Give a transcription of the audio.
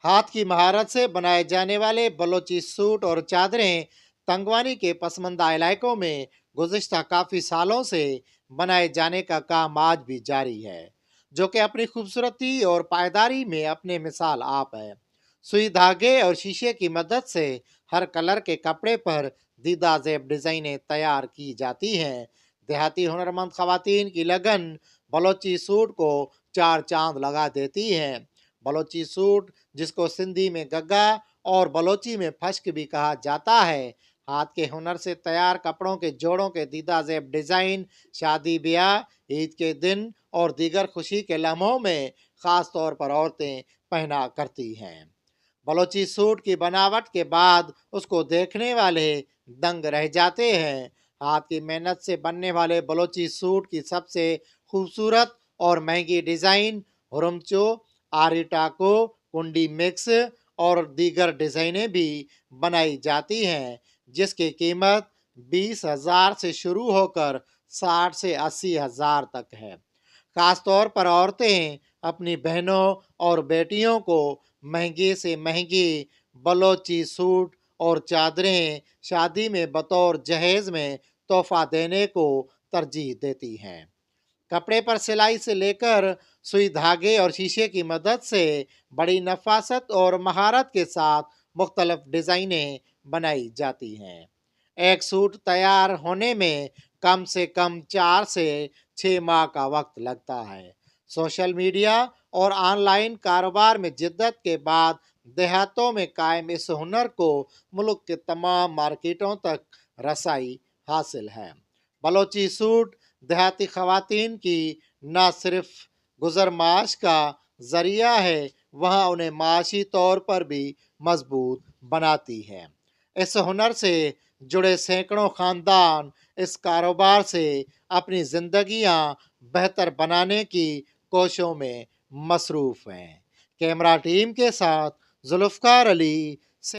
हाथ की महारत से बनाए जाने वाले बलोची सूट और चादरें तंगवानी के पसमानदा इलाकों में गुज़िश्ता काफ़ी सालों से बनाए जाने का काम आज भी जारी है, जो कि अपनी खूबसूरती और पायदारी में अपने मिसाल आप है। सुई धागे और शीशे की मदद से हर कलर के कपड़े पर दीदा ज़ेब डिज़ाइनें तैयार की जाती हैं। देहाती हुनरमंद खवातीन की लगन बलोची सूट को चार चांद लगा देती है। बलोची सूट, जिसको सिंधी में गग्गा और बलोची में फश्क भी कहा जाता है, हाथ के हुनर से तैयार कपड़ों के जोड़ों के दीदा ज़ेब डिज़ाइन शादी ब्याह, ईद के दिन और दीगर खुशी के लम्हों में ख़ास तौर पर औरतें पहना करती हैं। बलोची सूट की बनावट के बाद उसको देखने वाले दंग रह जाते हैं। हाथ की मेहनत से बनने वाले बलोची सूट की सबसे खूबसूरत और महंगी डिज़ाइन हुरमचो, आरी टाको, कुंडी मिक्स और दीगर डिज़ाइनें भी बनाई जाती हैं, जिसकी कीमत 20,000 से शुरू होकर 60 से 80,000 तक है। खास तौर पर औरतें अपनी बहनों और बेटियों को महंगी से महंगी बलोची सूट और चादरें शादी में बतौर जहेज में तोहफा देने को तरजीह देती हैं। कपड़े पर सिलाई से लेकर सुई धागे और शीशे की मदद से बड़ी नफासत और महारत के साथ मुख्तलिफ डिज़ाइनें बनाई जाती हैं। एक सूट तैयार होने में कम से कम 4 से 6 माह का वक्त लगता है। सोशल मीडिया और ऑनलाइन कारोबार में जिद्दत के बाद देहातों में कायम इस हुनर को मुल्क के तमाम मार्केटों तक रसाई हासिल है। बलोची सूट देहाती खवातीन की न सिर्फ गुज़र माश का ज़रिया है, वहाँ उन्हें माशी तौर पर भी मजबूत बनाती है। इस हुनर से जुड़े सैकड़ों ख़ानदान इस कारोबार से अपनी ज़िंदगियाँ बेहतर बनाने की कोशिशों में मसरूफ़ हैं। कैमरा टीम के साथ जुल्फ़कार अली,